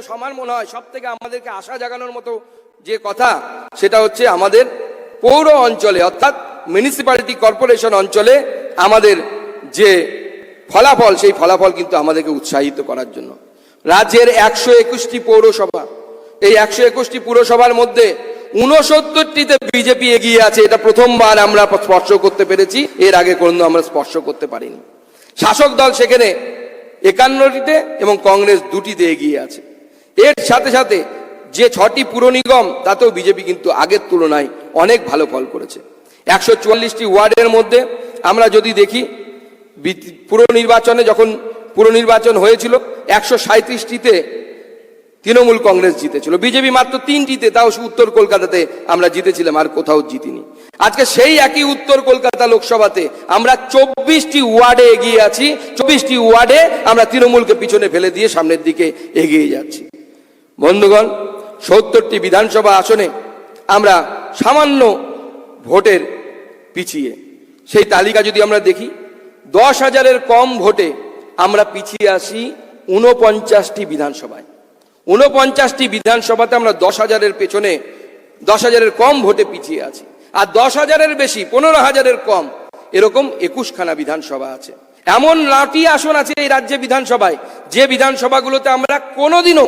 সমান মনে হয় সব থেকে আমাদেরকে আশা জাগানোর মতো যে কথা, সেটা হচ্ছে আমাদের পৌর অঞ্চলে অর্থাৎ মিউনিসিপ্যালিটি কর্পোরেশন অঞ্চলে আমাদের যে ফলাফল, সেই ফলাফল কিন্তু আমাদেরকে উৎসাহিত করার জন্য। রাজ্যের 121টি পৌরসভা, এই 121টি পুরসভার মধ্যে 69টিতে বিজেপি এগিয়ে আছে। এটা প্রথমবার আমরা স্পর্শ করতে পেরেছি, এর আগে কোনো আমরা স্পর্শ করতে পারিনি। শাসক দল সেখানে 51টিতে এবং কংগ্রেস 2টিতে এগিয়ে আছে। এর সাথে সাথে যে 6টি পুর নিগম, তাতেও বিজেপি কিন্তু আগের তুলনায় অনেক ভালো ফল করেছে। 144টি ওয়ার্ডের মধ্যে আমরা যদি দেখি, পুর নির্বাচনে যখন পুর নির্বাচন হয়েছিল 137টিতে তৃণমূল কংগ্রেস জিতেছিল, বিজেপি মাত্র 3টিতে, তাও উত্তর কলকাতাতে আমরা জিতেছিলাম, আর কোথাও জিতিনি। আজকে সেই একই উত্তর কলকাতা লোকসভাতে আমরা 24টি ওয়ার্ডে এগিয়ে আছি। 24টি ওয়ার্ডে আমরা তৃণমূলকে পিছনে ফেলে দিয়ে সামনের দিকে এগিয়ে যাচ্ছি। বন্ধুগণ, 70টি বিধানসভা আসনে আমরা সামান্য ভোটের পিছিয়ে, সেই তালিকা যদি আমরা দেখি, 10,000-এর কম ভোটে আমরা পিছিয়ে আসি 49টি বিধানসভায়। 49টি বিধানসভাতে আমরা 10,000-এর পেছনে, 10,000-এর কম ভোটে পিছিয়ে আছি। আর 10,000-এর বেশি, 15,000-এর কম, এরকম 21খানা বিধানসভা আছে। এমন 9টি আসন আছে এই রাজ্যে বিধানসভায়, যে বিধানসভাগুলোতে আমরা কোনোদিনও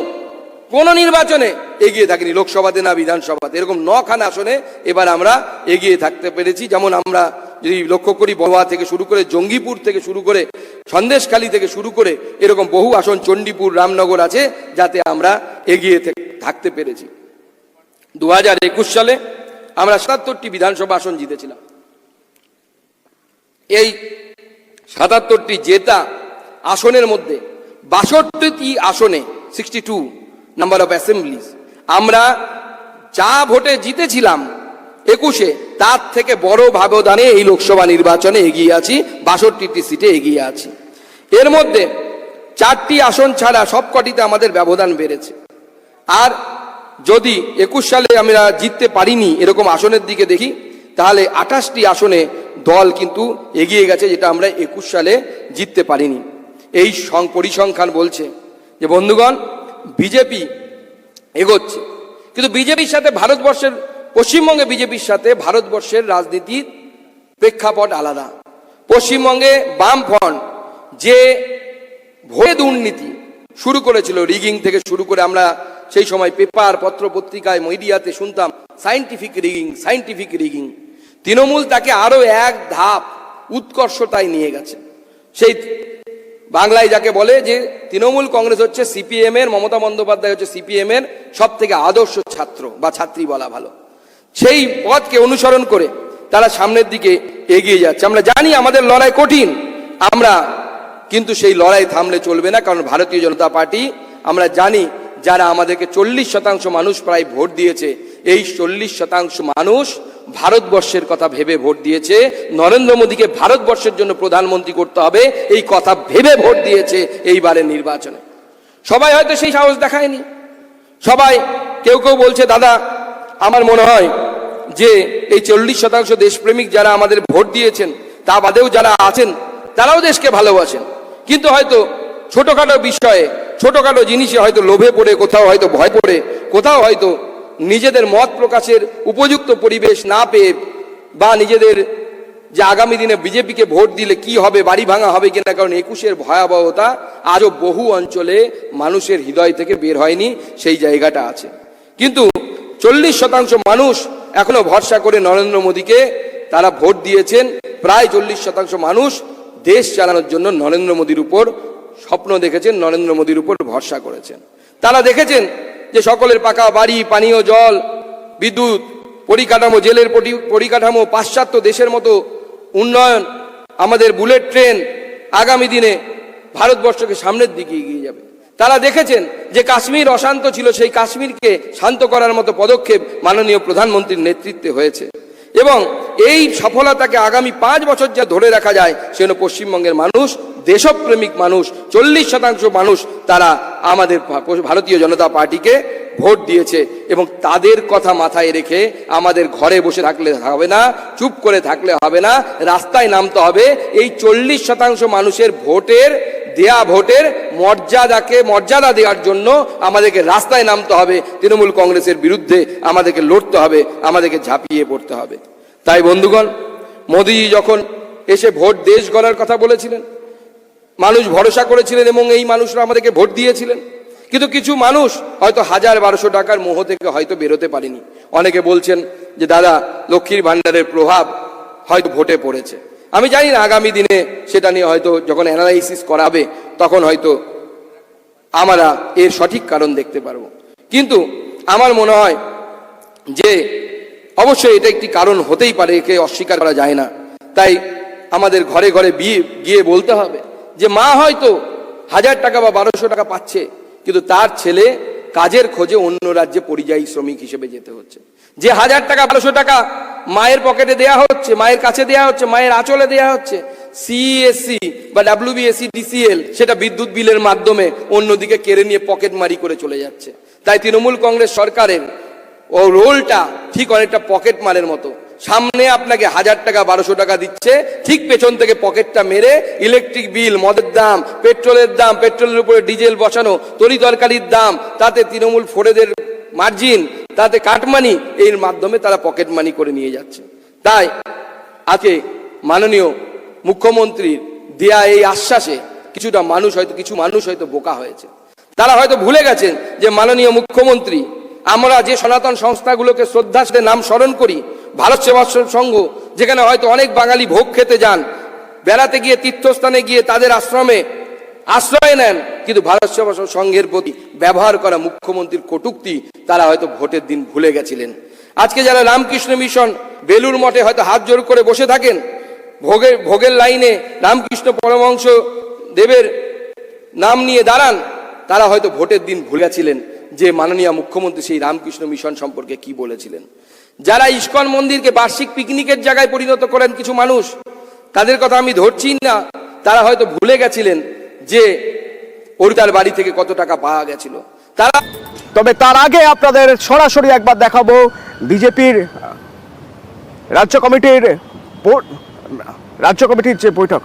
কোন নির্বাচনে এগিয়ে থাকিনি, লোকসভাতে না বিধানসভাতে। এরকম 9খানা আসনে এবার আমরা এগিয়ে থাকতে পেরেছি। যেমন আমরা যদি লক্ষ্য করি, বড়ুয়া থেকে শুরু করে, জঙ্গিপুর থেকে শুরু করে, সন্দেশখালী থেকে শুরু করে, এরকম বহু আসন, চণ্ডীপুর, রামনগর আছে, যাতে আমরা এগিয়ে থাকতে পেরেছি। 2021 সালে আমরা 77টি বিধানসভা আসন জিতেছিলাম। এই 77টি জেতা আসনের মধ্যে 62টি আসনে, 62 নাম্বার অফ অ্যাসেম্বলিজ, আমরা যা ভোটে জিতেছিলাম 21-এ, তার থেকে বড় ব্যবধানে এই লোকসভা নির্বাচনে এগিয়ে আছি, 62টি সিটে এগিয়ে আছি। এর মধ্যে 4টি আসন ছাড়া সবকটিতে আমাদের ব্যবধান বেড়েছে। আর যদি 21 সালে আমরা জিততে পারিনি এরকম আসনের দিকে দেখি, তাহলে 28টি আসনে দল কিন্তু এগিয়ে গেছে, যেটা আমরা 21 সালে জিততে পারিনি। এই পরিসংখ্যান বলছে যে বন্ধুগণ, বিজেপি এগোচ্ছে। কিন্তু বিজেপির সাথে ভারতবর্ষের, পশ্চিমবঙ্গে বিজেপির সাথে ভারতবর্ষের রাজনীতির প্রেক্ষাপট আলাদা। পশ্চিমবঙ্গে বামফ্রন্ট যে ভোটে দুর্নীতি শুরু করেছিল, রিগিং থেকে শুরু করে, আমরা সেই সময় পেপার, পত্র পত্রিকায়, মিডিয়াতে শুনতাম scientific rigging, scientific rigging. Trinamool তাকে আরো এক ধাপ উৎকর্ষতায় নিয়ে গেছে। সেই বাংলায় যাকে বলে যে তৃণমূল কংগ্রেস হচ্ছে সিপিএম এর, মমতা বন্দ্যোপাধ্যায় হচ্ছে সিপিএম এর সব থেকে আদর্শ ছাত্র বা ছাত্রী বলা ভালো। সেই পথকে অনুসরণ করে তারা সামনের দিকে এগিয়ে যাচ্ছে। আমরা জানি আমাদের লড়াই কঠিন, আমরা কিন্তু সেই লড়াই থামলে চলবে না। কারণ ভারতীয় জনতা পার্টি, আমরা জানি যারা আমাদেরকে 40% মানুষ প্রায় ভোট দিয়েছে, এই 40% মানুষ ভারতবর্ষের কথা ভেবে ভোট দিয়েছে। নরেন্দ্র মোদীকে ভারতবর্ষের জন্য প্রধানমন্ত্রী করতে হবে, এই কথা ভেবে ভোট দিয়েছে এইবারের নির্বাচনে। সবাই হয়তো সেই সাহস দেখায়নি। সবাই, কেউ কেউ বলছে, দাদা আমার মনে হয় যে এই 40% দেশপ্রেমিক যারা আমাদের ভোট দিয়েছেন, তা বাদেও যারা আছেন, তারাও দেশকে ভালোবাসেন। কিন্তু হয়তো ছোটখাটো বিষয়ে, ছোটখাটো জিনিসে হয়তো লোভে পড়ে, কোথাও হয়তো ভয় পড়ে, কোথাও হয়তো নিজেদের মত প্রকাশের উপযুক্ত পরিবেশ না পেয়ে, বা নিজেদের যে আগামী দিনে বিজেপিকে ভোট দিলে কি হবে, বাড়ি ভাঙা হবে কিনা, কারণ 21-এর ভয়াবহতা আজও বহু অঞ্চলে মানুষের হৃদয় থেকে বের হয়নি, সেই জায়গাটা আছে। কিন্তু 40% মানুষ এখনো ভরসা করে নরেন্দ্র মোদীকে তারা ভোট দিয়েছেন। প্রায় 40% মানুষ দেশ চালানোর জন্য নরেন্দ্র মোদীর উপর স্বপ্ন দেখেছেন, নরেন্দ্র মোদীর উপর ভরসা করেছেন। তারা দেখেছেন যে সকলের পাকা বাড়ি, পানীয় জল, বিদ্যুৎ, পরিকাঠামো, জেলের পরিকাঠামো, পাশ্চাত্য দেশের মতো উন্নয়ন, আমাদের বুলেট ট্রেন আগামী দিনে ভারতবর্ষকে সামনের দিকে এগিয়ে যাবে। তারা দেখেছেন যে কাশ্মীর অশান্ত ছিল, সেই কাশ্মীরকে শান্ত করার মতো পদক্ষেপ মাননীয় প্রধানমন্ত্রীর নেতৃত্বে হয়েছে। এবং এই সফলতাকে আগামী 5 বছর যা ধরে রাখা যায়, সেজন্য পশ্চিমবঙ্গের মানুষ, দেশপ্রেমিক মানুষ, 40% মানুষ তারা আমাদের ভারতীয় জনতা পার্টিকে ভোট দিয়েছে। এবং তাদের কথা মাথায় রেখে আমাদের ঘরে বসে থাকলে হবে না, চুপ করে থাকলে হবে না, রাস্তায় নামতে হবে। এই 40% মানুষের ভোটের দেয়া ভোটের মর্যাদা দেওয়ার জন্য আমাদেরকে রাস্তায় নামতে হবে, তৃণমূল কংগ্রেসের বিরুদ্ধে আমাদেরকে লড়তে হবে, আমাদেরকে ঝাঁপিয়ে পড়তে হবে। তাই বন্ধুগণ, মোদিজি যখন এসে ভোট দেশ গড়ার কথা বলেছিলেন, মানুষ ভরসা করেছিলেন এবং এই মানুষরা আমাদেরকে ভোট দিয়েছিলেন। কিন্তু কিছু মানুষ হয়তো 1000-1200 টাকার মোহ থেকে হয়তো বেরোতে পারেনি। অনেকে বলছেন যে দাদা, লক্ষ্মীর ভান্ডারের প্রভাব হয়তো ভোটে পড়েছে। আমি জানি না, আগামী দিনে সেটা নিয়ে হয়তো যখন অ্যানালাইসিস করাবে তখন হয়তো আমরা এর সঠিক কারণ দেখতে পারবো। কিন্তু আমার মনে হয় যে অবশ্যই এটা একটি কারণ হতেই পারে, একে অস্বীকার করা যায় না। তাই আমাদের ঘরে ঘরে গিয়ে বলতে হবে যে মা হয়তো 1000 টাকা বা 1200 টাকা পাচ্ছে, কিন্তু তার ছেলে কাজের খোঁজে অন্য রাজ্যে পরিযায়ী শ্রমিক হিসেবে যেতে হচ্ছে। যে 1000 টাকা 1200 টাকা মায়ের পকেটে দেয়া হচ্ছে, মায়ের কাছে দেয়া হচ্ছে, মায়ের আঁচলে দেয়া হচ্ছে, সিএসসি বা ডাব্লিউবিএসসি ডিসিএল সেটা বিদ্যুৎ বিলের মাধ্যমে অন্যদিকে কেড়ে নিয়ে পকেট মারি করে চলে যাচ্ছে। তাই তৃণমূল কংগ্রেস সরকারের ও রোলটা ঠিক অনেকটা পকেট মারের মতো। সামনে আপনাকে 1000 টাকা 1200 টাকা দিচ্ছে, ঠিক পেছন থেকে পকেটটা মেরে ইলেকট্রিক বিল, মদের দাম, পেট্রোলের দাম, পেট্রোলের উপরে ডিজেল বসানো, তরি তরকারির দাম, তাতে তৃণমূল ফোরেদের মার্জিন, তাতে কাটমানি, এর মাধ্যমে তারা পকেট মানি করে নিয়ে যাচ্ছে। তাই আজকে মাননীয় মুখ্যমন্ত্রীর দেয়া এই আশ্বাসে কিছু মানুষ হয়তো বোকা হয়েছে। তারা হয়তো ভুলে গেছেন যে মাননীয় মুখ্যমন্ত্রী, আমরা যে সনাতন সংস্থাগুলোকে শ্রদ্ধার সাথে নাম স্মরণ করি, ভারত সেবাশ্রম সংঘ, যেখানে হয়তো অনেক বাঙালি ভোগ খেতে যান, বেড়াতে গিয়ে তীর্থস্থানে গিয়ে তাদের আশ্রমে আশ্রয় নেন, কিন্তু ভারত সেবাশ্রম সংঘের প্রতি ব্যবহার করা মুখ্যমন্ত্রীর কটূক্তি তারা হয়তো ভোটের দিন ভুলে গেছিলেন। আজকে যারা রামকৃষ্ণ মিশন বেলুর মঠে হয়তো হাত জোর করে বসে থাকেন, ভোগের লাইনে রামকৃষ্ণ পরমহংস দেবের নাম নিয়ে দাঁড়ান, তারা হয়তো ভোটের দিন ভুলে গেছিলেন যে মাননীয় মুখ্যমন্ত্রী সেই রামকৃষ্ণ মিশন সম্পর্কে কি বলেছিলেন। যারা ইস্কন মন্দিরকে বার্ষিক পিকনিকের জায়গায় পরিণত করেন কিছু মানুষ, তাদের কথা আমি ধরছি না, তারা হয়তো ভুলে গেছিলেন যে পরিতার বাড়ি থেকে কত টাকা পাওয়া গেছিল। তবে তার আগে আপনাদের সরাসরি একবার দেখাবো বিজেপির রাজ্য কমিটির যে বৈঠক।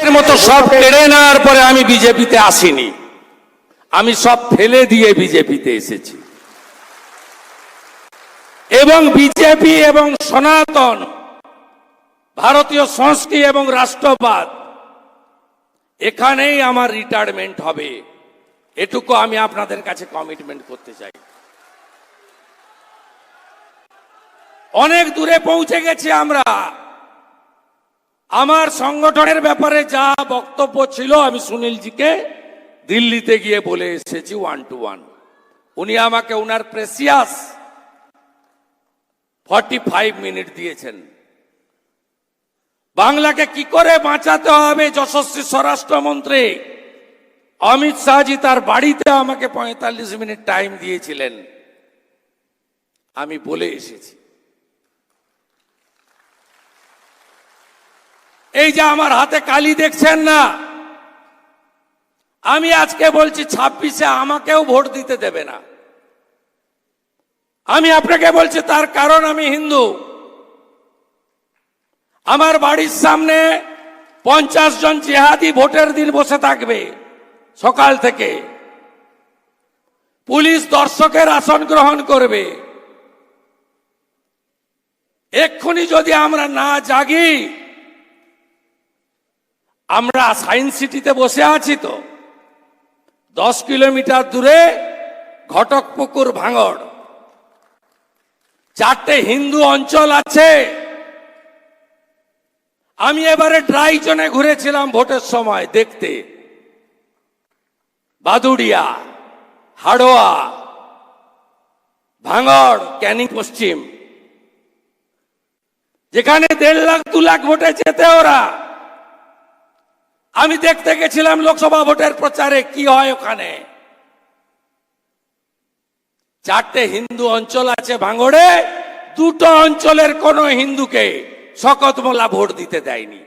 এর মতো সব কেড়ে নেওয়ার পরে আমি বিজেপিতে আসিনি, আমি সব ফেলে দিয়ে বিজেপিতে এসেছি। এবং বিজেপি এবং সনাতন ভারতীয় সংস্কৃতি এবং রাষ্ট্রবাদ, এখানেই আমার রিটায়ারমেন্ট হবে, এটুকু আমি আপনাদের কাছে কমিটমেন্ট করতে চাই। অনেক দূরে পৌঁছে গেছি আমরা। আমার সংগঠনের ব্যাপারে যা বক্তব্য ছিল আমি সুনীলজিকে দিল্লিতে গিয়ে বলে এসেছি 1 to 1। উনি আমাকে উনার প্রেসিয়াস 45 মিনিট দিয়েছেন। বাংলাকে কি করে বাঁচাতে হবে, যশস্বী স্বরাষ্ট্রমন্ত্রী অমিত শাহজি তার বাড়িতে আমাকে 45 মিনিট টাইম দিয়েছিলেন, আমি বলে এসেছি। এই যে আমার হাতে কালি দেখছেন না, আমি আজকে বলছি 26-এ আমাকেও ভোট দিতে দেবে না। আমি আপনাকে বলছি তার কারণ আমি হিন্দু। আমার বাড়ির সামনে 50 জন জিহাদি ভোটের দিন বসে থাকবে সকাল থেকে, পুলিশ দর্শকের আসন গ্রহণ করবে। এক্ষুনি যদি আমরা না জাগি, আমরা সায়েন্স সিটিতে বসে আছি তো, 10 কিলোমিটার দূরে ঘটকপুকুর ভাঙড়, 4টে হিন্দু অঞ্চল আছে। আমি এবারে ড্রাই জোনে ঘুরেছিলাম ভোটের সময় দেখতে, বাদুড়িয়া, হাড়োয়া, ভাঙড়, ক্যানিং পশ্চিম, যেখানে 1.5 লাখ 2 লাখ ভোটে যেতে ওরা। আমি দেখতে গেছিলাম লোকসভা ভোটের প্রচারে কি হয় ওখানে। 4টে হিন্দু অঞ্চল আছে ভাঙড়ে, 2টো অঞ্চলের কোন হিন্দুকে শকত মোল্লা ভোট দিতে দেয়নি।